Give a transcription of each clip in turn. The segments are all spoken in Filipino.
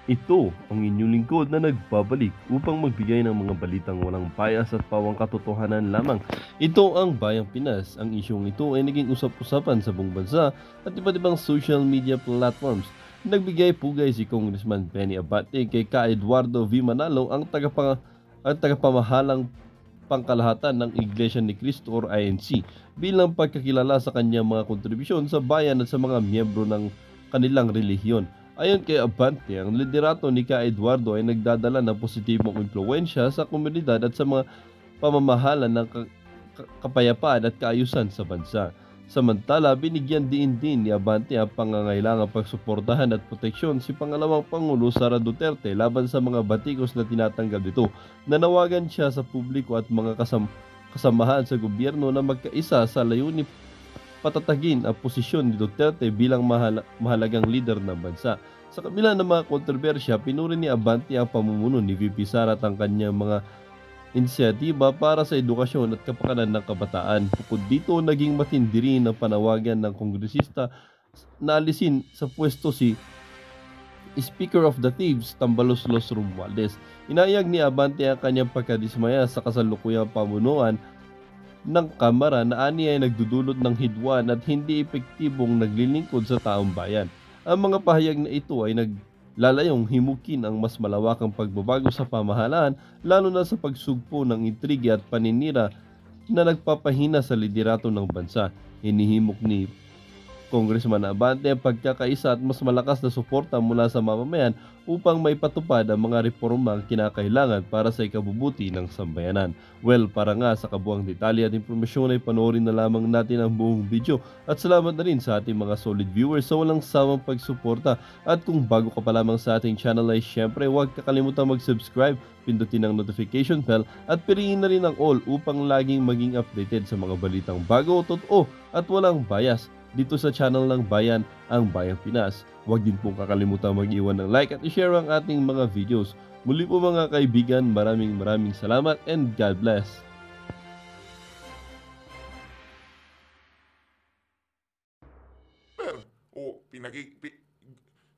Ito ang inyong lingkod na nagbabalik upang magbigay ng mga balitang walang bias at pawang katotohanan lamang. Ito ang Bayang Pinas. Ang isyong ito ay naging usap-usapan sa buong bansa at iba't ibang social media platforms. Nagbigay pugay si Congressman Benny Abate kay Ka Eduardo V. Manalo, ang tagapamahalang pangkalahatan ng Iglesia ni Cristo or INC, bilang pagkakilala sa kanyang mga kontribusyon sa bayan at sa mga miyembro ng kanilang relihiyon. Ayon kay Abante, ang liderato ni Ka Eduardo ay nagdadala ng positibong impluensya sa komunidad at sa mga pamamahala ng kapayapaan at kaayusan sa bansa. Samantala, binigyan din ni Abante ang pangangailangang pagsuportahan at proteksyon si pangalawang Pangulo Sara Duterte laban sa mga batikos na tinatanggap dito. Nanawagan siya sa publiko at mga kasamahan sa gobyerno na magkaisa sa layunin patatagin ang posisyon ni Duterte bilang mahalagang leader ng bansa. Sa kabila ng mga kontrobersya, pinuri ni Abante ang pamumuno ni VP Sara at ang kanyang mga inisyatiba para sa edukasyon at kapakanan ng kabataan. Bukod dito, naging matindi rin ang panawagan ng kongresista na alisin sa pwesto si Speaker of the Thieves, Tambaloslos Romualdez. Inayag ni Abante ang kanyang pagkadismaya sa kasalukuyang pamunuan ng Kamara na ani ay nagdudulot ng hidwaan at hindi epektibong naglilingkod sa taong bayan. Ang mga pahayag na ito ay naglalayong himukin ang mas malawakang pagbabago sa pamahalaan, lalo na sa pagsugpo ng intriga at paninira na nagpapahina sa liderato ng bansa. Hinihimok ni Congressman Abante ang pagkakaisa at mas malakas na suporta mula sa mamamayan upang maipatupad ang mga reformang kinakailangan para sa ikabubuti ng sambayanan. Well, para nga sa kabuang detalye at impormasyon ay panoorin na lamang natin ang buong video. At salamat na rin sa ating mga solid viewers sa walang sawang pagsuporta. At kung bago ka pa lamang sa ating channel ay syempre huwag kakalimutan mag-subscribe, pindutin ang notification bell at piliin na rin ang all upang laging maging updated sa mga balitang bago, totoo at walang bias dito sa channel ng Bayan, ang Bayang Pinas. Huwag din pong kakalimutan mag-iwan ng like at i-share ang ating mga videos. Muli po mga kaibigan, maraming salamat and God bless.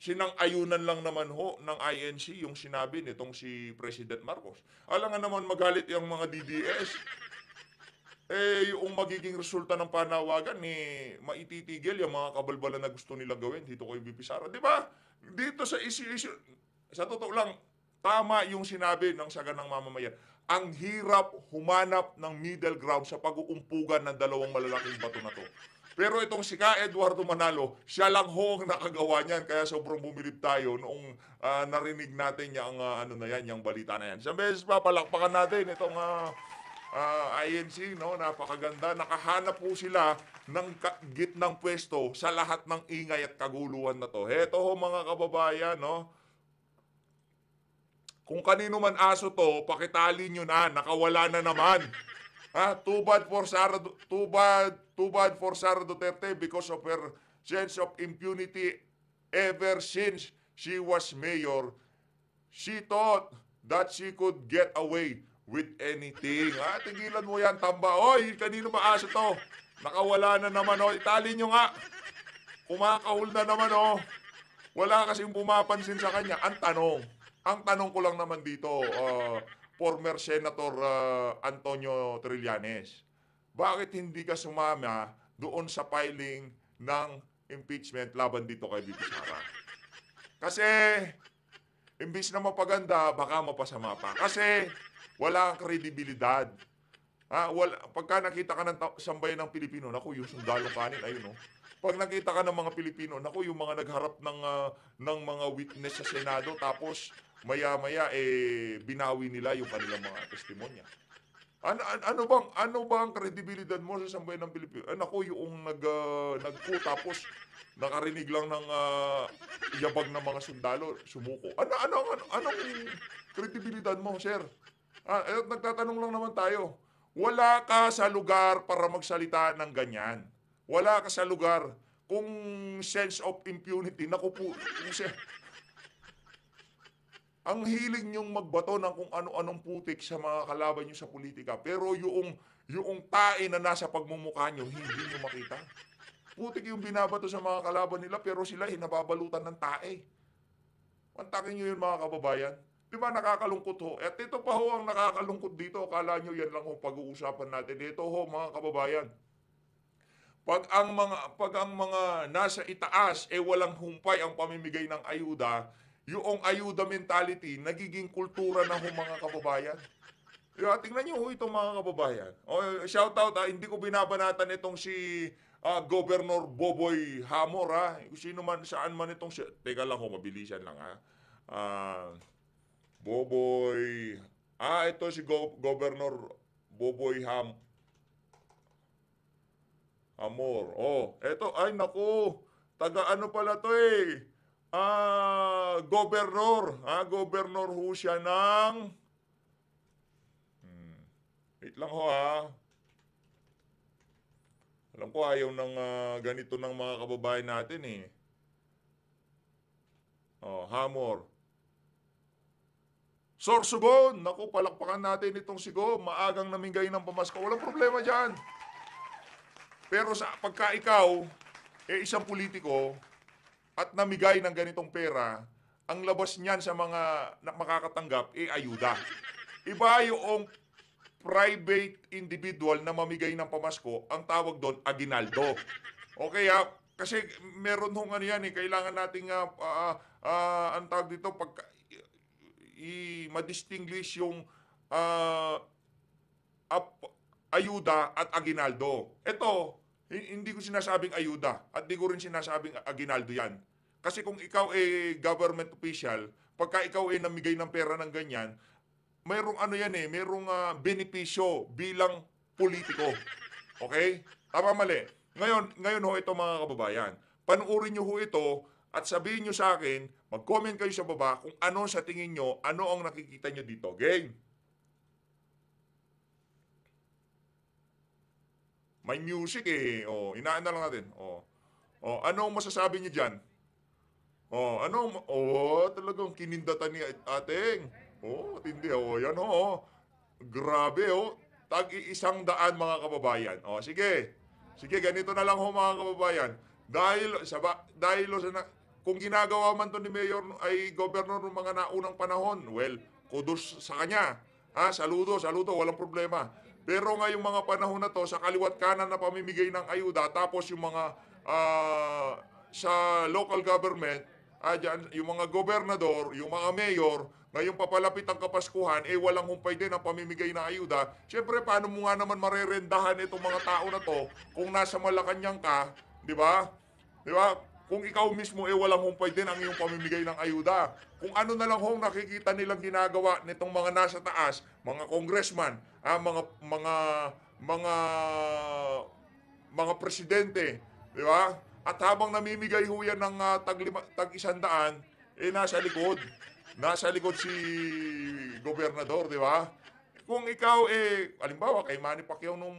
Sinang-ayunan lang naman ho ng INC yung sinabi nitong si President Marcos. Alangan naman magalit yung mga DDS. Yung magiging resulta ng panawagan maititigil yung mga kabalbalan na gusto nila gawin dito kay VP Sara. Di ba? Dito sa issue, sa totoo lang, tama yung sinabi ng saganang mamamayan. Ang hirap humanap ng middle ground sa pag-uumpugan ng dalawang malalaking bato na to. Pero itong si Ka Eduardo Manalo, siya lang ho ang nakagawa niyan. Kaya sobrang bumilib tayo noong narinig natin yung, yung balita na yan. Sa beses pa, palakpakan natin itong INC, no? Napakaganda. Nakahanap po sila ng gitnang pwesto sa lahat ng ingay at kaguluhan na to. Heto ho mga kababayan, no? Kung kanino man aso to, pakitali nyo na, nakawala na naman. Too bad for Sara Duterte because of her sense of impunity ever since she was mayor. She thought that she could get away with anything. Tigilan mo yan, tamba. Oy, kanino maaso to? Nakawala na naman, oh. Itali nyo nga. Kumakahul na naman, oh. Wala kasing pumapansin sa kanya. Ang tanong ko lang naman dito, former Senator Antonio Trillanes, bakit hindi ka sumama doon sa filing ng impeachment laban dito kay VP Sara? Kasi, imbis na mapaganda, baka mapasama pa. Kasi, wala kang kredibilidad. Pagka nakita ka ng sambayan ng Pilipino, naku, yung sundalong kanin, ayun, no? Pag nakita ka ng mga Pilipino, naku, yung mga nagharap ng mga witness sa Senado, tapos maya-maya, binawi nila yung kanilang mga testimonya. Ano bang kredibilidad mo sa sambayan ng Pilipino? Naku, yung nagko, tapos nakarinig lang ng yabag ng mga sundalo, sumuko. Anong kredibilidad mo, sir? Nagtatanong lang naman tayo. Wala ka sa lugar para magsalita ng ganyan. Wala ka sa lugar. Kung sense of impunity, naku po, sir, ang hilig niyong magbato ng kung ano-anong putik sa mga kalaban niyo sa politika. Pero yung tae na nasa pagmumukha niyo, hindi niyo makita. Putik yung binabato sa mga kalaban nila, pero sila nababalutan ng tae. Kontakin nyo yun mga kababayan. Di ba nakakalungkot ho? At ito pa ho ang nakakalungkot dito. Akala nyo yan lang ho pag-uusapan natin. Ito ho mga kababayan. Pag ang mga nasa itaas walang humpay ang pamimigay ng ayuda, yung ayuda mentality nagiging kultura na ho mga kababayan. Tingnan nyo ho ito mga kababayan. Shout out hindi ko binabanatan itong si Governor Boboy Hamor Sino man, saan man itong si... Teka lang ho, mabilisan lang Boboy... ito si Governor Boboy Hamor. Eto, ay naku, taga ano pala to Governor. Governor ho siya ng... Wait lang ho Alam ko ayaw ng ganito ng mga kababayan natin Hamor. Sorsogon! Naku, palakpakan natin itong sigo. Maagang namingay ng pamasko. Walang problema dyan. Pero pagka ikaw, isang politiko, at namigay ng ganitong pera, ang labas niyan sa mga makakatanggap, ayuda. Iba yung private individual na mamigay ng pamasko, ang tawag doon, aginaldo. Okay kasi meron hong ano yan kailangan nating, ang tawag dito, ma-distinguish yung ayuda at aginaldo. Ito, hindi ko sinasabing ayuda at hindi ko rin sinasabing aginaldo yan. Kasi kung ikaw government official, pagka ikaw namigay ng pera ng ganyan, mayroong ano yan mayroong benepisyo bilang politiko. Okay? Tama mali. Ngayon ho ito mga kababayan. Panuorin nyo ho ito at sabihin nyo sa akin, mag-comment kayo sa baba kung ano sa tingin nyo, ano ang nakikita nyo dito. Game. May music inaan na lang natin. Ano ang masasabi niyo diyan? Talagang kinindatan ni ating. Tindi yan Grabe Tag-100 mga kababayan. Sige. Sige, ganito na lang mga kababayan. Dahil kung ginagawa man to ni Mayor ay Governor ng mga naunang panahon, well, kudos sa kanya. Saludo, walang problema. Pero ngayong mga panahon na to, sa kaliwat kanan na pamimigay ng ayuda, tapos yung mga sa local government, yung mga gobernador, yung mga mayor, ngayong papalapit ang Kapaskuhan, walang humpay din ang pamimigay ng ayuda. Siyempre, paano mo nga naman marerendahan itong mga tao na to kung nasa Malacanang ka, di ba? Di ba? Kung ikaw mismo walang humpay din ang iyong pamimigay ng ayuda. Kung ano na lang nakikita nilang ginagawa nitong mga nasa taas, mga congressman, mga presidente, di ba? At habang namimigay ho yan ng tag-100, nasa likod. Nasa likod si gobernador, di ba? Kung ikaw, halimbawa, kay Manny Pacquiao nung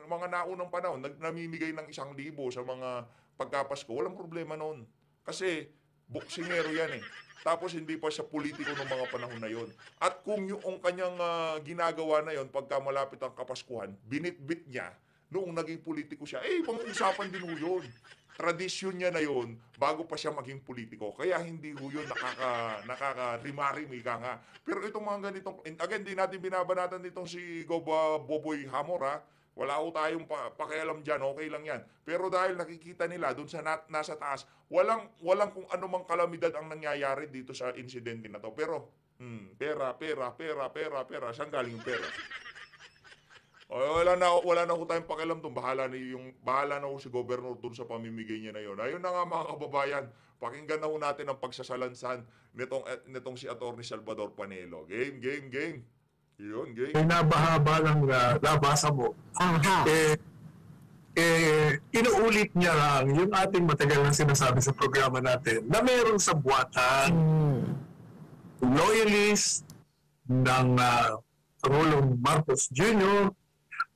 mga naunang panahon, namimigay ng 1,000 sa mga pagkapasko, walang problema noon. Kasi, boksingero yan Tapos, hindi pa siya politiko ng mga panahon na yon. At kung yung kanyang ginagawa na yon, pagka malapit ang Kapaskuhan, binitbit niya, noong naging politiko siya, ibang usapan din ho yun. Tradisyon niya na yon bago pa siya maging politiko. Kaya hindi ho yun nakaka-rimari, ika nga. Pero itong mga ganitong, again, di natin binabanatan ditong si Boboy Hamor, wala ho tayong pakialam dyan, okay lang yan. Pero dahil nakikita nila dun sa nasa taas, walang kung anumang kalamidad ang nangyayari dito sa insidente na to. Pero, pera. Saan galing yung pera? Wala na ho tayong pakialam dun. Bahala na ho si Governor dun sa pamimigay niya na yun. Ayun na nga mga kababayan, pakinggan na ho natin ang pagsasalansan nitong si Atty. Salvador Panelo. Game. Yun, game. Pinabahaba lang nabasa mo. Inuulit niya lang yung ating matagal na sinasabi sa programa natin na meron sa buwatan loyalist ng Rolong Marcos Jr.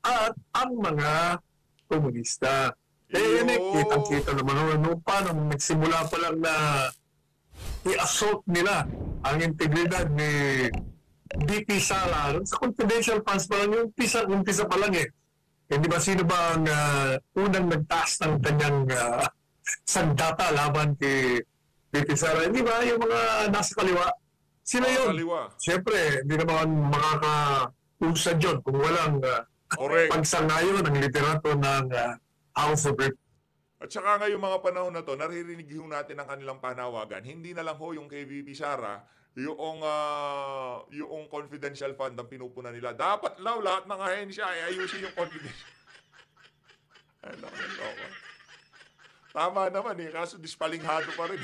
at ang mga komunista. Yun kitang-kita naman paano nagsimula pa lang na i-assault nila ang integridad ni DP Sara, sa confidential funds pa lang, yung umpisa pa lang di ba sino ba ang unang nagtaas ng kanyang sandata laban kay VP Sara, di ba? Yung mga nasa kaliwa. Sino yun? Kaliwa. Siyempre, hindi naman makakausad yun kung walang Correct. pagsangayon ng liderato ng House of Representatives. At saka ngayong mga panahon na to, naririnig ho natin ang kanilang panawagan. Hindi na lang ho yung kay VP Sara, yung confidential fund ang pinupunan nila. Dapat lahat ng ahensya ay ayusin yung confidential. Tama naman kaso dispalinghado pa rin.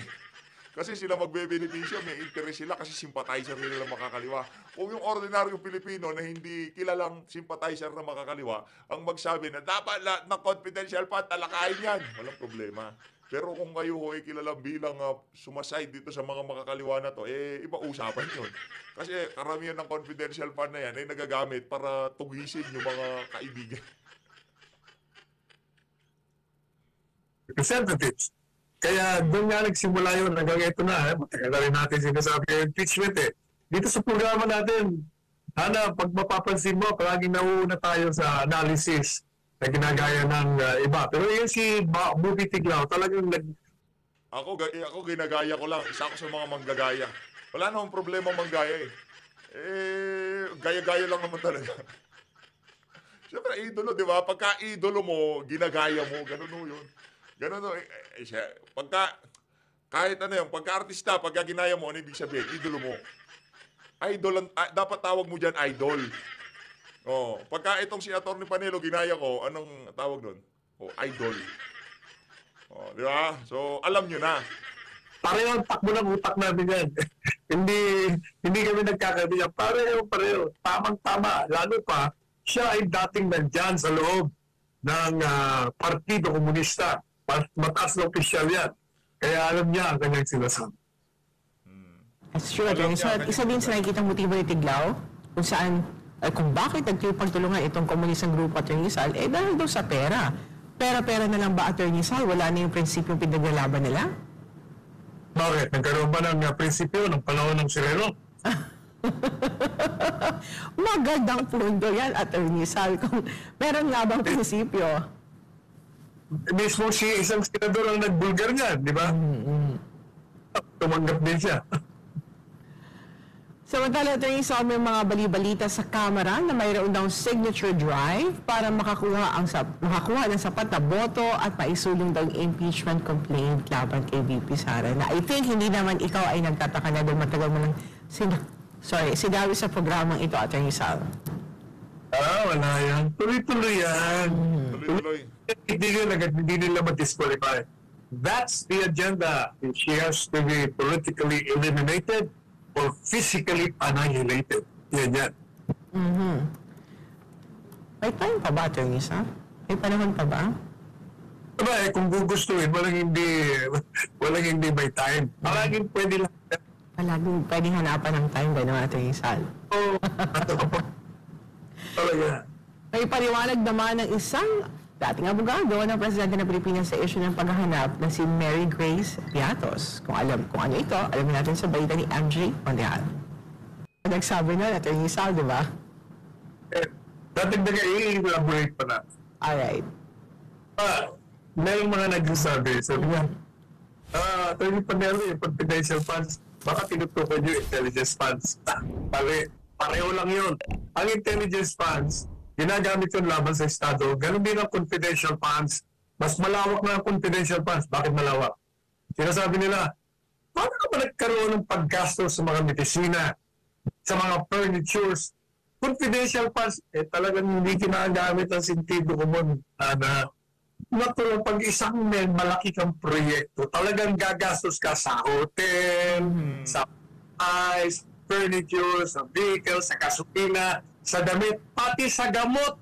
Kasi sila magbe-benepisyo, may interest sila kasi sympathizer nila ng makakaliwa. Kung yung ordinaryong Pilipino na hindi kilalang sympathizer na makakaliwa, ang magsabi na dapat lahat ng confidential fund talakayin yan, walang problema. Pero kung kayo ho ay kilalang bilang sumaside dito sa mga makakaliwa na to, iba usapan yun. Kasi karamihan ng confidential fund na yan ay nagagamit para tugisin yung mga kaibigan. Representatives. Kaya doon nga nagsimula yun hanggang ito na. Matagal na rin natin sinasabi yung impeachment Dito sa programa natin, Hana, pag mapapansin mo, palaging nauuna tayo sa analysis na ginagaya ng iba. Pero yun si Bubi Tiglao, talagang Ako ginagaya ko lang. Isa ako sa mga manggagaya. Wala namang problema manggaya gaya-gaya lang naman talaga. Siyempre, idolo, di ba? Pagka idolo mo, ginagaya mo, ganun o yun. Ganun o. Kahit ano yun, pagka-artista, pagka ginaya mo, ano ibig sabihin? Idolo mo. Idol, dapat tawag mo dyan, idol. Pagka itong si Atty. Panelo, ginaya ko, anong tawag doon? Idol. Di ba? So, alam nyo na. pareho ang takbo ng utak natin yan. hindi kami nagkakabiyak. Pareho. Tamang-tama. Lalo pa, siya ay dating nandyan sa loob ng Partido Komunista. Mataas na opisyal yan. Kaya alam niya ang kanyang sinasabi. That's true, Atty. So, isa din sa nakikitang motibo ni Tiglao, kung saan, kung bakit nagpagtulungan itong komunistang grupo, Atty. Sal, dahil doon sa pera. Pera-pera na lang ba, Atty. Sal? Wala na yung prinsipyo pinaglalaban nila? Bakit? Nagkaroon ba ng prinsipyo ng panahon ng Sireno? Magandang punto yan, Atty. Sal. Kung meron nga bang prinsipyo? Mismo si isang senador ang nagbulgar niyan, di ba? Tumanggap din siya. Samantala, Atty. Sal, may mga bali-balita sa Kamara na mayroon daw signature drive para makakuha ng sapat na boto at maisulong daw yung impeachment complaint laban kay VP Sara. Na I think hindi naman ikaw ay nagtataka na doon matagal mo lang sinabi sa programang ito, Atty. Sal. Wala yan. Tuloy-tuloy yan. Tuloy-tuloy. Hindi nila ma-disqualify. That's the agenda. She has to be politically eliminated or physically annihilated. Yan. May time pa ba, Atty. Sal? May panahon pa ba? Diba kung gugustuhin, walang hindi may time. Palaging pwede lang. Palaging pwedeng hanapan ng time, gano'n, Atty. Sal. Talaga. May paliwanag naman ng isang dating abogado ng Presidente ng Pilipinas sa issue ng paghahanap na si Mary Grace Piatos. Kung ano ito, alamin natin sa balita ni MJ Monreal. Nagsabi na, Atty. Sal, di ba? Dating i-elaborate pa na. Alright. Merong mga nagsasabi, sabi niya, Atty. Panelo, yung confidential funds, baka tinutukoy yung intelligence funds. Pareho lang yun. Ang intelligence funds, ginagamit yun laban sa Estado. Ganon din ang confidential funds. Mas malawak na ang confidential funds. Bakit malawak? Sinasabi nila, paano ka ba nagkaroon ng paggasto sa mga medisina, sa mga furnitures? Confidential funds, talagang hindi ginagamit ang sentido komon na natural pag isang malaki kang proyekto, talagang gagastos ka sa hotel, sa ice, furniture, sa vehicle, sa gasolina, sa damit, pati sa gamot.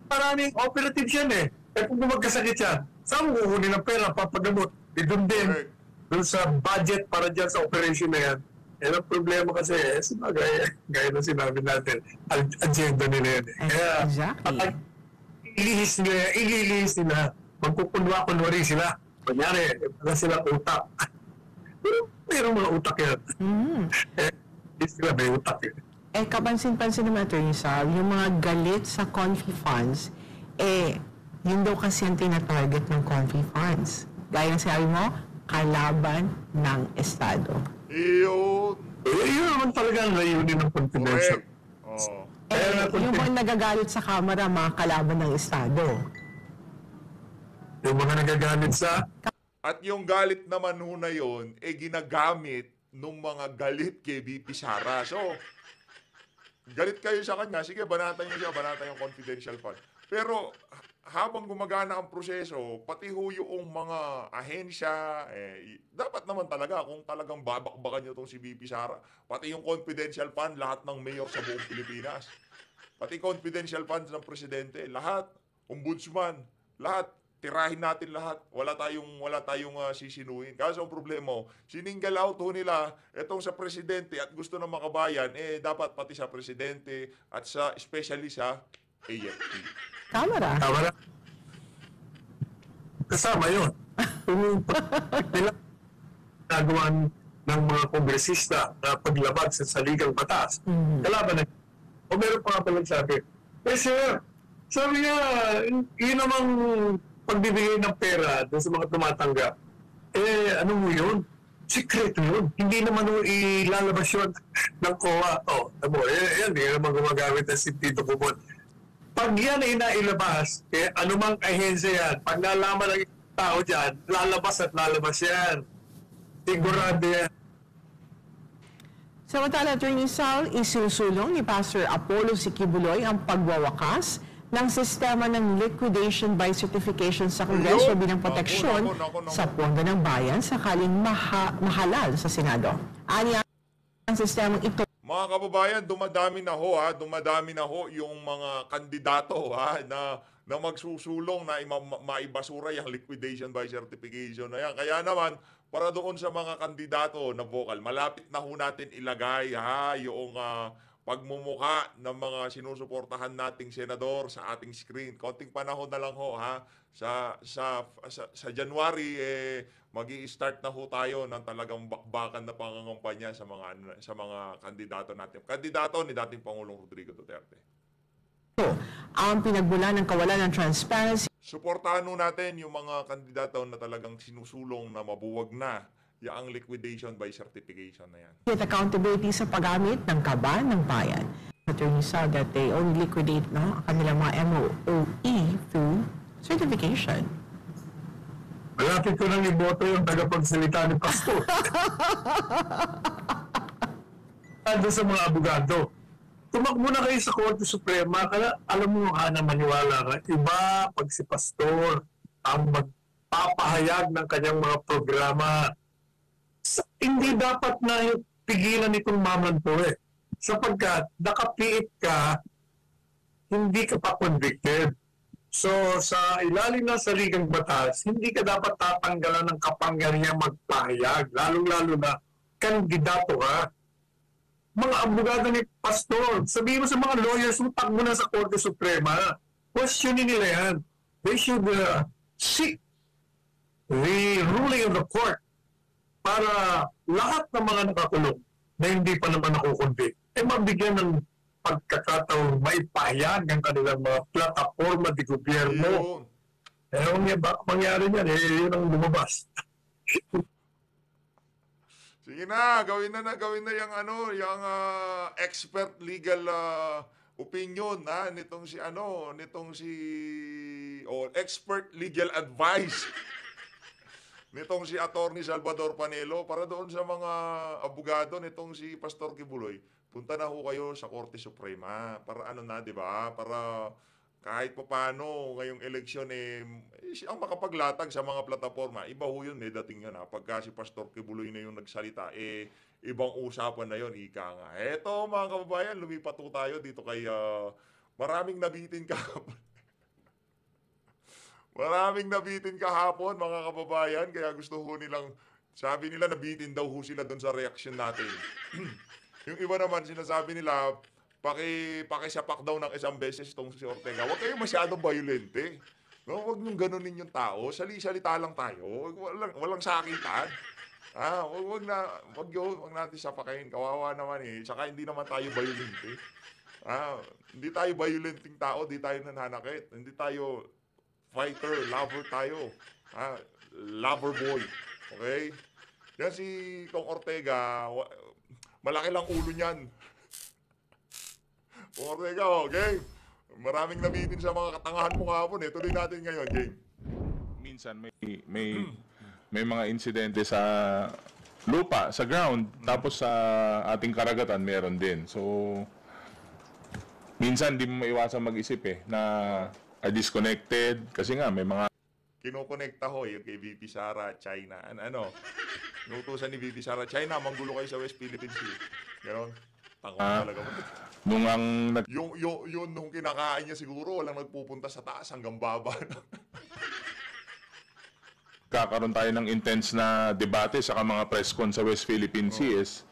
Maraming operative yan kung magkasakit yan, saan mo kukunin ng pera papagamot? Doon din, doon sa budget para dyan sa operation na yan. Yan ang problema kasi, gaya na sinabi natin, agenda nila yan. Kaya, Exactly. ililihis nila, magkukunwa-kunwari sila. Kunyari, wala silang utak. Pero mayroong mga utak yan. Hindi sila may utak Kapansin-pansin naman, Atty. Sal, yung mga galit sa Confi funds, yun daw kasi ang tina-target ng Confi funds. Gaya ng sinabi mo, kalaban ng Estado. Iyon. Yun naman talaga ang layunin ng confidential. Correct. Oh. Yung mga nagagalit sa Kamara, mga kalaban ng Estado. Yung mga nagagalit sa At yung galit naman ho na yun, ginagamit nung mga galit kay VP Sara. So, galit kayo sa kanya, sige, banatan niyo siya, banatan yung confidential fund. Pero, habang gumagana ang proseso, pati ho yung mga ahensya, dapat naman talaga, kung talagang babakbakan nyo itong si VP Sara, pati yung confidential fund, lahat ng mayor sa buong Pilipinas, pati confidential funds ng presidente, lahat, ombudsman, lahat, tirahin natin lahat. Wala tayong sisinuhin. Kaso ang problema, sininggle out ho nila itong sa presidente at gusto ng makabayan, dapat pati sa presidente at sa especially sa AFP. Kamara. Kamara. Kasama yun. Kung nila nagawa ng mga kongresista na paglabag sa saligang batas, kalaban na. O meron pa nga palang sabi, sir, sabi niya, yun namang pagbibigay ng pera doon sa mga tumatanggap, ano mo yun? Sikreto yun. Hindi naman ilalabas yun ng COA. Yan, hindi naman gumagamit ng si Tito Bubon. Pag yan ay nailabas, anumang ahensya yan, pag nalaman ng tao dyan, lalabas yan. Sigurado yan. Samantala, Attorney Sal, isusulong ni Pastor Apollo Siquibuloy ang pagwawakas ng sistema ng liquidation by certification sa Kongreso bilang proteksyon Naku. sa pondo ng bayan sakaling mahalal sa Senado. Anya ang sistemang ito Mga kababayan, dumadami na ho yung mga kandidato na magsusulong na maibasura yung liquidation by certification na yan. Kaya naman, para doon sa mga kandidato na vocal, malapit na ho natin ilagay yung pagmumukha ng mga sinusuportahan nating senador sa ating screen. Konting panahon na lang ho sa January magi-start na ho tayo ng talagang bakbakan na pangangampanya sa mga kandidato natin. Kandidato ni dating Pangulong Rodrigo Duterte. ang pinagmula ng kawalan ng transparency Suportahan ho natin yung mga kandidato na talagang sinusulong na mabuwag na yung liquidation by certification na yan. at accountability sa paggamit ng kaban ng bayan. Attorney Sal that they only liquidate kanilang mga MOE through certification. Malapit ko nang iboto yung tagapagsalita ni Pastor. Ando sa mga abogado. Tumakbo na kayo sa Korte Suprema, kaya alam mo na maniwala ka, iba pag si Pastor ang magpapahayag ng kanyang mga programa. Hindi dapat na pigilan itong mamanto sapagkat nakapiit ka, hindi ka pa convicted. So sa ilalim ng saligang batas, hindi ka dapat tatanggalan ng kapangyarihang magpahayag, lalong-lalo na kandidato ka. Mga abogado ni Pastor, sabihin mo sa mga lawyers, utak mo na sa Korte Suprema, questionin nila yan. They should seek the ruling of the court para lahat ng mga nakakulong na hindi pa naman nakukonvict, mabigyan ng pagkakataon maipahayag ang kanilang mga plataforma di gobyerno. Yun. Kung mangyari niyan, yun ang lumabas. Sige na, gawin na yung expert legal opinion nitong si expert legal advice nitong si Attorney Salvador Panelo para doon sa mga abogado nitong si Pastor Kibuloy. Punta na ho kayo sa Korte Suprema para di ba? Para kahit pa paano ngayong eleksyon ang makapaglatag sa mga plataforma, iba ho yun, dating yun pagka si Pastor Kibuloy na yung nagsalita, ibang usapan na yun, ika nga. Eto mga kababayan, lumipat ho tayo dito kay maraming nabitin kahapon. Maraming nabitin kahapon mga kababayan, kaya gusto ho nilang, sabi nila nabitin daw ho sila doon sa reaction natin. Yung iba naman sinasabi nila, pakisapak daw ng isang beses itong si Ortega. Huwag kayong masyadong violente. No, huwag niyong ganunin yung tao. Sali-salita lang tayo. Walang sakitan. Huwag natin sapakain. Kawawa naman Tsaka hindi naman tayo violente. Hindi tayo violenting tao. Hindi tayo nananakit. Hindi tayo fighter, lover tayo. Lover boy. Okay? Yan si Kong Ortega, malaki lang ulo niyan. Kong Ortega, okay? Maraming nabitin sa mga katangahan mo kahapon eh. Tuloy natin ngayon, game. Minsan may mga insidente sa lupa, sa ground, tapos sa ating karagatan meron din. So minsan di mo maiwasan mag-isip na disconnected kasi nga may mga Kinokonekta ho yung kay VP Sara, China. Ano? Inutusan ni VP Sara, China, manggulo kayo sa West Philippine Sea. Ganon. Tango talaga. nung ang Yun, nung kinakain niya siguro, walang nagpupunta sa taas hanggang baba. nagkakaroon tayo ng intense na debate sa mga press con sa West Philippine Sea is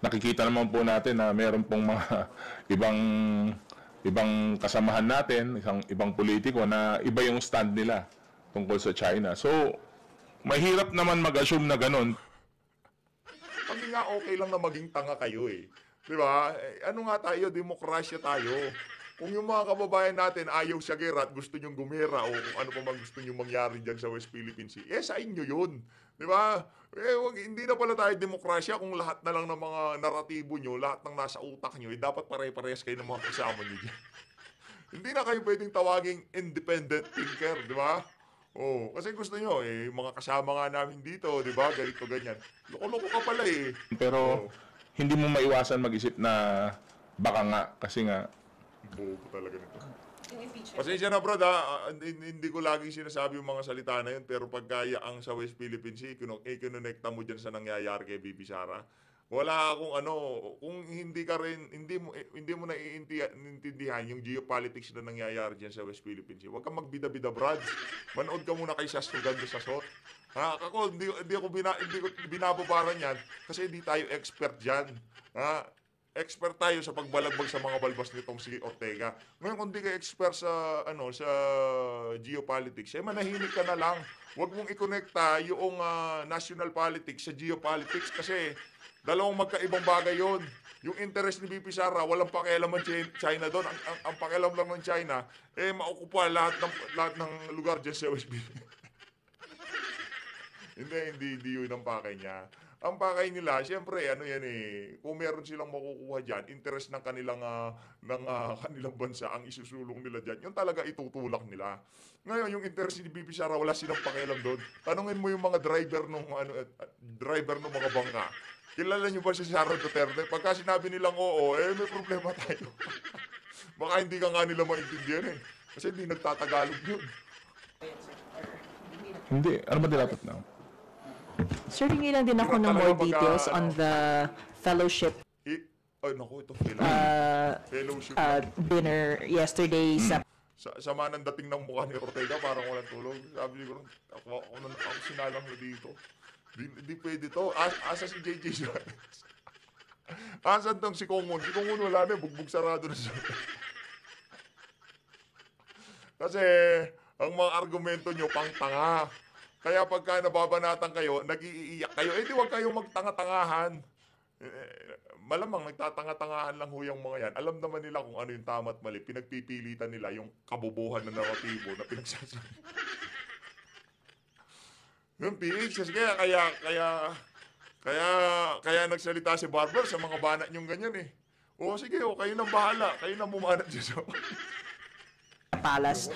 nakikita naman po natin na meron pong mga ibang kasamahan natin, ibang politiko na iba yung stand nila tungkol sa China. So, mahirap naman mag-assume na ganun. Hindi nga okay lang na maging tanga kayo eh. Di ba? Ano nga tayo, demokrasya tayo. Kung yung mga kababayan natin ayaw sa gera at gusto nyong gumera o kung ano pa man gusto nyong mangyari dyan sa West Philippine Sea, sa inyo yun. Di ba? Hindi na pala tayo demokrasya kung lahat na lang ng mga naratibo nyo, lahat ng nasa utak nyo, dapat pare-parehas kayo ng mga kasama nyo dyan. Hindi na kayo pwedeng tawaging independent thinker, di ba? Kasi gusto nyo, mga kasama nga namin dito, di ba? Ganito, ganyan. Loko-loko ka pala eh. Pero hindi mo maiwasan mag-isip na baka nga, kasi nga bobo talaga nito. Pasensya na brad hindi ko laging sinasabi yung mga salita na yun, pero pagkaya ang sa West Philippine Sea, ikinonekta mo dyan sa nangyayari kay Bibi Sara, wala akong kung hindi mo naiintindihan yung geopolitics na nangyayari dyan sa West Philippine Sea, huwag kang magbida-bida brad. Manood ka muna kay Sastugan sa SOT. Ako, hindi ko binababaran yan kasi hindi tayo expert dyan. Expert tayo sa pagbalagbag sa mga balbas nitong si Ortega. Ngayon, kung di ka expert sa sa geopolitics, manahimik ka na lang. Huwag mong i-connecta yung national politics sa geopolitics kasi dalawang magkaibang bagay yon. Yung interest ni BP Sara, walang pakialam ang China doon. Ang pakialam lang ng China, maukupa lahat ng lugar dyan sa West Philippines. hindi yun ang pakay niya. Ang pakay nila, siyempre, kung meron silang makukuha dyan, interest ng kanilang bansa, ang isusulong nila dyan, yun talaga itutulak nila. Ngayon, yung interest ni BP Sara, wala silang pakialam doon. Tanungin mo yung mga driver ng mga bangka. Kilala nyo ba si Sara Duterte? Pagka sinabi nilang oo, may problema tayo. Baka hindi ka nga nila maintindihan kasi hindi nagtatagalog yun. hindi, ano ba dapat na? Sir, hingi lang din ako ng more details on the fellowship Naku, ito fellowship. dinner yesterday sa Sama ng dating ng mukha ni Ortega, parang walang tulog. Sabi ko, ako sinalang na dito. Hindi pwede to. Asa si JJ Suarez? Asan tong si Kongon? Si Kongon wala na, bugbog sarado na siya. Kasi, ang mga argumento nyo, pang tanga. Kaya pagka nababanatan kayo, nag-iiyak kayo, di wag kayong magtanga-tangahan. Malamang nagtatanga-tangahan lang ho yung mga yan. Alam naman nila kung ano yung tama at mali. Pinagpipilitan nila yung kabubuhan na naratibo na pinagsasabi. Yung PH, kaya nagsalita si Barber sa mga banat yung ganyan sige, kayo nang bahala. Kayo nang mumanat dyan. Palace.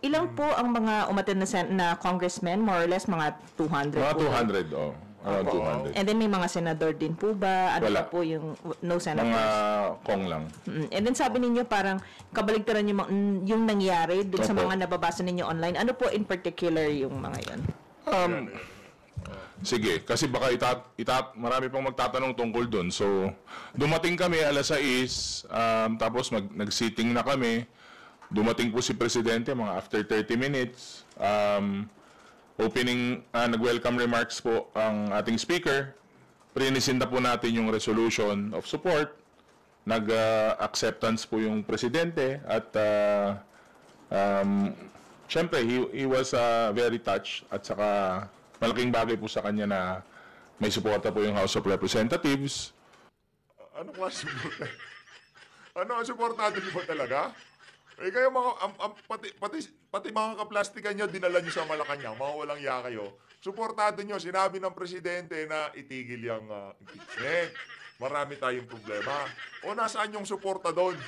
Ilang po ang mga umattend na congressmen? More or less mga 200 Mga po. 200, around 200. And then may mga senador din po ba? Ano Wala. pa po yung no senators? Mga kong lang. And then sabi ninyo parang kabaligtaran yung nangyari dun sa Opo. mga nababasa ninyo online. Ano po in particular yung mga yan? Sige, kasi baka marami pang magtatanong tungkol doon. So, dumating kami alas 6, tapos nag-sitting na kami. Dumating po si Presidente mga after 30 minutes. Nag-welcome remarks po ang ating speaker. Prinisinda po natin yung resolution of support. Nag-acceptance po yung Presidente at syempre, he was very touched at saka malaking bagay po sa kanya na may suporta po yung House of Representatives. Ano klase suporta? Ano ang suportado niyo ba talaga? Eh kayo mga, pati mga kaplastikan nyo, dinala nyo sa Malacanang, mga walang ya kayo. Suportado nyo, sinabi ng presidente na itigil yung impeachment. Marami tayong problema. O nasaan yung suporta doon?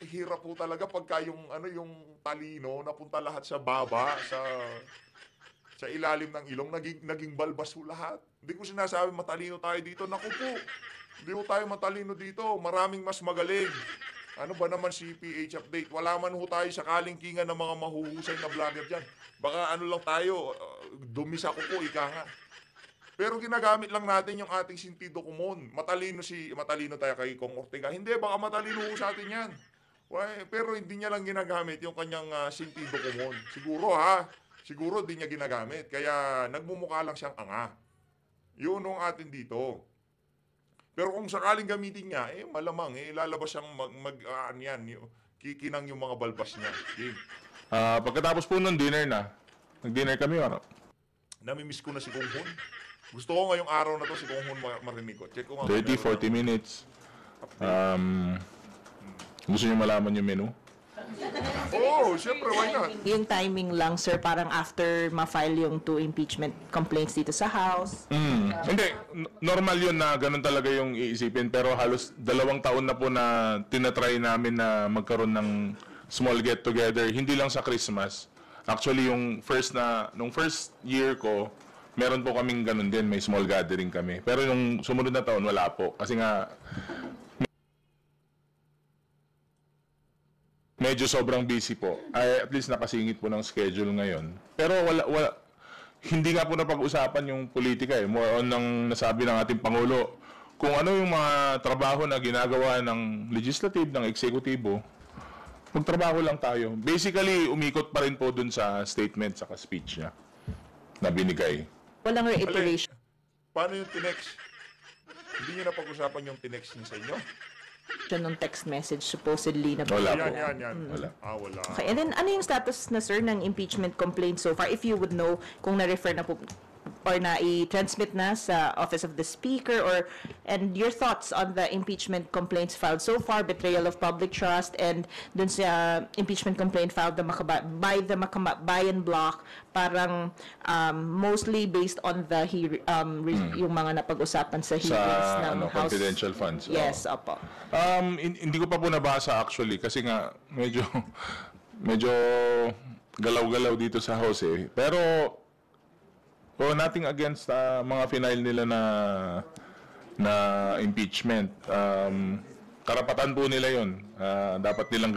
Eh, hirap po talaga pagka yung, yung talino, napunta lahat sa baba, sa ilalim ng ilong, naging balbas po lahat. Hindi ko sinasabi matalino tayo dito. Naku po, hindi po tayo matalino dito. Maraming mas magaling. Ano ba naman si PH update? Wala man ho tayo sa kalingkingan ng mga mahuhusay na vlogger dyan. Baka ano lang tayo, dumi sa kuko, ika nga. Pero ginagamit lang natin yung ating sentido común. Matalino tayo kay Kong Ortega. Hindi, baka matalino ho sa atin yan. Pero hindi niya lang ginagamit yung kanyang sentido común. Siguro di niya ginagamit. Kaya nagmumukha lang siyang anga. Yun ang atin dito. Pero kung sakaling gamitin niya, malamang, lalabas siyang kikinang yung mga balbas niya. Pagkatapos po ng dinner nag-dinner kami, ano? Namimiss ko na si Kung Hun. Gusto ko ngayong araw na to si Kung Hun marinig ko. Check ko nga. 30-40 minutes. Gusto niyo malaman yung menu? Oo, syempre, why not? Yung timing lang, sir, parang after ma-file yung 2 impeachment complaints dito sa House. Hindi, normal yun na ganun talaga yung iisipin. Pero halos 2 taon na po na tinatry namin na magkaroon ng small get-together. Hindi lang sa Christmas. Actually, nung first year ko, meron po kaming ganun din. May small gathering kami. Pero yung sumunod na taon, wala po. Kasi nga, medyo sobrang busy po. At least nakasingit po ng schedule ngayon. Pero hindi nga po napag-usapan yung politika eh. More on ng nasabi ng ating Pangulo. Kung ano yung mga trabaho na ginagawa ng legislative, ng eksekutibo, magtrabaho lang tayo. Basically, umikot pa rin po dun sa statement, sa speech niya na binigay. Walang reiteration. Paano yung tinex? Hindi niyo napag-usapan yung tinex niya sa inyo? Ng text message supposedly na Wala po. Yan. Wala. Wala. Okay, and then ano yung status na, sir, ng impeachment complaint so far? If you would know kung na-refer na po or na i-transmit na sa Office of the Speaker and your thoughts on the impeachment complaints filed so far, betrayal of public trust, and dun sa impeachment complaint filed by the Makabayan Bloc, parang mostly based on the yung mga napag-usapan sa hearings ng House. Confidential funds. Yes, opo. Hindi ko pa po nabasa actually kasi nga medyo galaw-galaw dito sa House eh. Pero nothing against mga final nila na impeachment. Karapatan po nila 'yon. Dapat nilang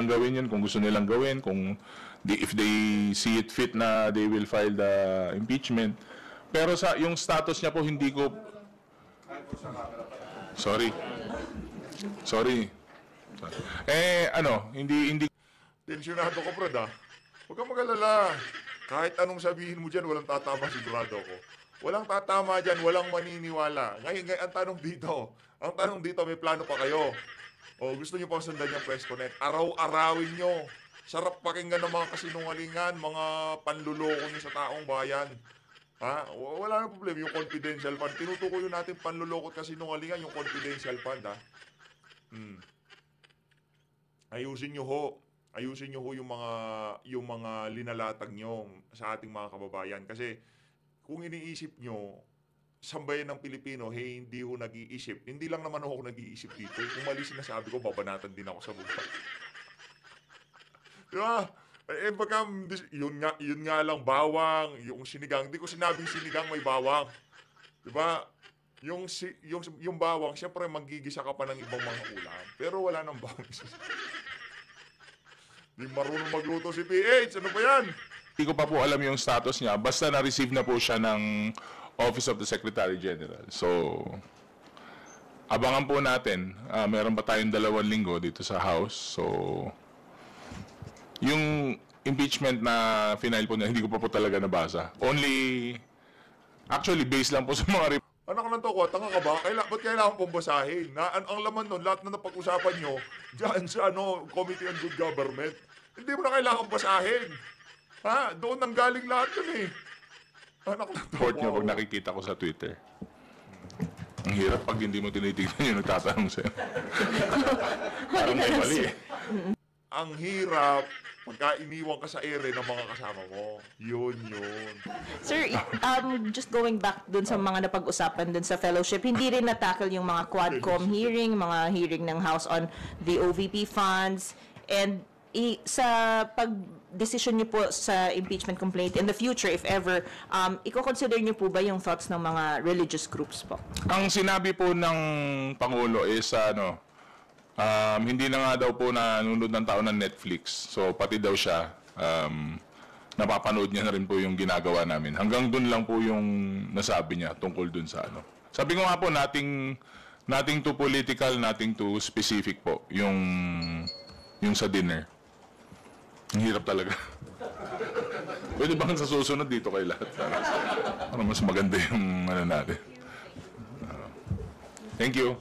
gawin 'yun kung gusto nilang gawin, if they see it fit na they will file the impeachment. Pero yung status niya po hindi ko Sorry. Hindi Tensyonado ko, Brad, Huwag kang mag-alala. Kahit anong sabihin mo dyan, walang tatama, sigurado ko. Walang tatama dyan, walang maniniwala. Ngayon, ang tanong dito, may plano pa kayo. O gusto nyo pang sundan yung press connect. Araw-arawin nyo. Sarap pakinggan ng mga kasinungalingan, mga panluloko nyo sa taong bayan. Wala nang problema. Yung confidential fund, tinutukoy yun natin panluloko at kasinungalingan, yung confidential fund, Ayusin nyo ho yung mga linalatag nyo sa ating mga kababayan. Kasi kung iniisip nyo, sambayan ng Pilipino, hindi ho nag-iisip. Hindi lang naman ako nag-iisip dito. Kung mali sinasabi ko, babanatan din ako sa buka. Diba? Baka yun nga lang, bawang, yung sinigang. Hindi ko sinabing sinigang may bawang. Diba? Yung bawang, siyempre magigisa ka pa ng ibang mga ulam. Pero wala nang bawang. Di marunong magluto si PH. Ano ba yan? Hindi ko pa po alam yung status niya. Basta na-receive na po siya ng Office of the Secretary General. So, abangan po natin. Meron pa tayong 2 linggo dito sa House. So, yung impeachment na final po na hindi ko pa po talaga nabasa. Actually, based lang po sa mga Anak ng toko, tanga ka ba? Ba't kailangan pong basahin? Ang laman nun, lahat na napag-usapan nyo, dyan sa Committee on Good Government. Hindi mo na kailangan basahin. Doon nang galing lahat yun eh. Anak ng toko. report niyo pag nakikita ko sa Twitter. Ang hirap pag hindi mo tinitignan yung nagtatanong sa'yo. Parang may mali eh. Ang hirap pagka iniwan ka sa ere ng mga kasama mo. Yun. Sir, just going back dun sa mga napag-usapan dun sa fellowship, hindi rin na-tackle yung mga Quadcom hearing, mga hearing ng House on the OVP funds, and sa pag-decision niyo po sa impeachment complaint in the future, if ever, i-consider niyo po ba yung thoughts ng mga religious groups po? Ang sinabi po ng Pangulo is hindi na nga daw po nanonood ng tao ng Netflix. So pati daw siya, napapanood niya na rin po yung ginagawa namin. Hanggang dun lang po yung nasabi niya tungkol dun sa ano. Sabi ko nga po, nothing too political, nothing too specific po, yung sa dinner. Ang hirap talaga. Pwede bang sa susunod dito kay lahat? Para mas maganda yung ano natin. Thank you.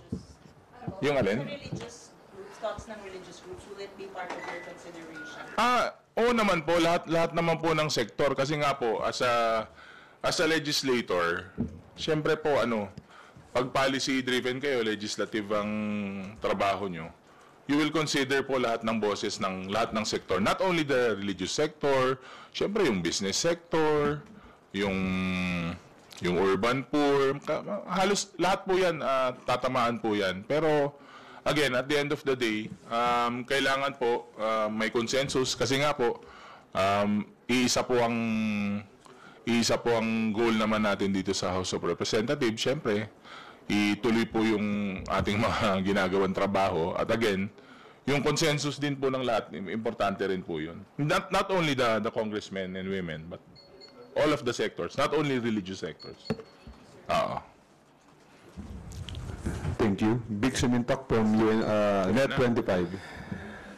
Yung alin? Thoughts ng religious groups, will it be part of your consideration? Oo naman po, lahat naman po ng sektor kasi nga po as a legislator, syempre po pag policy driven kayo, legislative ang trabaho nyo, you will consider po lahat ng boses ng lahat ng sektor. Not only the religious sector, syempre yung business sector, yung urban poor, halos lahat po yan, tatamaan po yan. Pero again, at the end of the day, kailangan po may consensus kasi nga po iisa po ang goal naman natin dito sa House of Representatives. Syempre, ituloy po yung ating mga ginagawang trabaho. At again, yung consensus din po ng lahat, importante rin po yun. Not only the congressmen and women, but all of the sectors, not only religious sectors. Thank you. Big Sumintok from Net 25.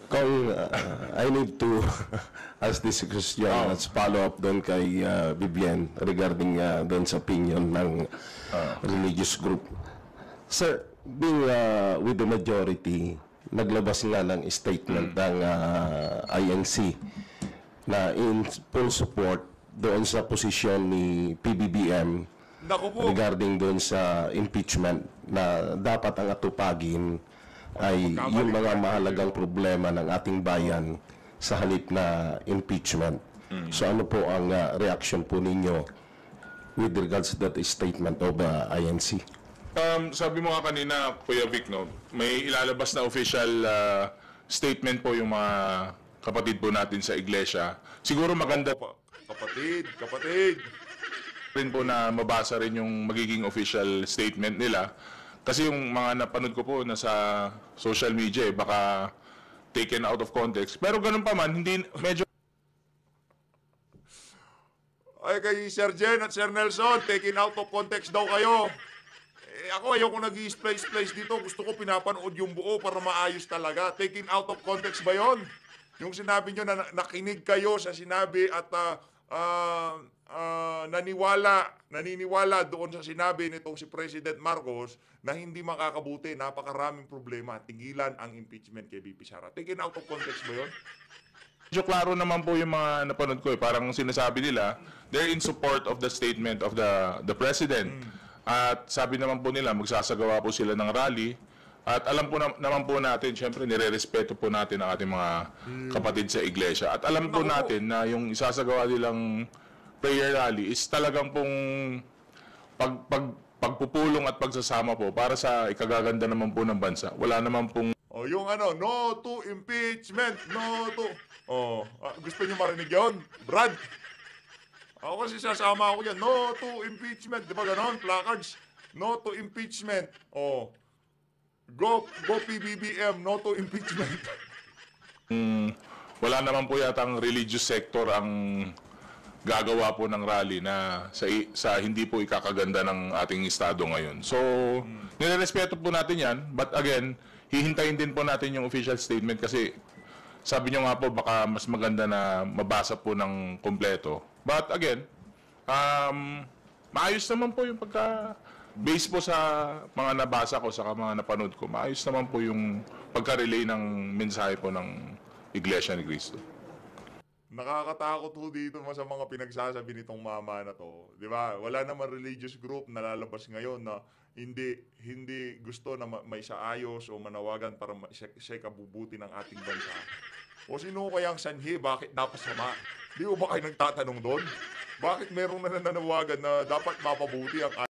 Call, I need to ask this question as follow-up doon kay Vivian regarding doon sa opinion ng religious group. Sir, being with the majority, naglabas nga ng statement ng INC na in full support doon sa posisyon ni PBBM Naku po. regarding doon sa impeachment na dapat ang atupagin ay yung mga mahalagang problema ng ating bayan sa halip na impeachment. So ano po ang reaction po ninyo with regards to that statement of INC? Sabi mo nga kanina, Kuya Vic, may ilalabas na official statement po yung mga kapatid po natin sa iglesia. Siguro maganda Kapatid. rin po na mabasa rin yung magiging official statement nila. Kasi yung mga napanood ko po na sa social media, baka taken out of context. Pero ganun pa man, hindi medyo Ay, kay Sir Jen at Sir Nelson, taken out of context daw kayo. Ako ayoko nag-i-splice dito. Gusto ko pinapanood yung buo para maayos talaga. Taken out of context ba yon? Yung sinabi nyo na nakinig kayo sa sinabi at naniniwala doon sa sinabi nitong si President Marcos na hindi makakabuti, napakaraming problema, tigilan ang impeachment kay VP Sara. Taken out of context ba yun? medyo klaro naman po yung mga napanood ko. Parang sinasabi nila, they're in support of the statement of the President. At sabi naman po nila, magsasagawa po sila ng rally. At alam po naman po natin, syempre nire-respeto po natin ang ating mga kapatid sa iglesia. At alam po natin na yung isasagawa nilang prayer rally is talagang pong pagpupulong at pagsasama po para sa ikagaganda naman po ng bansa. Wala naman pong Yung no to impeachment, no to... gusto niyo marinig yun? Brad? Ako kasi sasama ako yan, no to impeachment. Di ba ganon? Placards. No to impeachment. Go PBBM, no to impeachment. wala naman po yata ang religious sector ang gagawa po ng rally na sa hindi po ikakaganda ng ating estado ngayon. So, nirerespeto po natin yan. But again, hihintayin din po natin yung official statement kasi sabi nyo nga po baka mas maganda na mabasa po ng kompleto. But again, maayos naman po yung base po sa mga nabasa ko, sa mga napanood ko, maayos naman po yung pagka-relay ng mensahe po ng Iglesia ni Cristo. Nakakatakot ho dito sa mga pinagsasabi nitong mama na to. Di ba? Wala naman religious group na lalabas ngayon na hindi gusto na may saayos o manawagan para siya kabubuti ng ating bansa. O sino kayang sanhi? Bakit napasama? Di ba kayo nagtatanong doon? Bakit meron na nananawagan na dapat mapabuti ang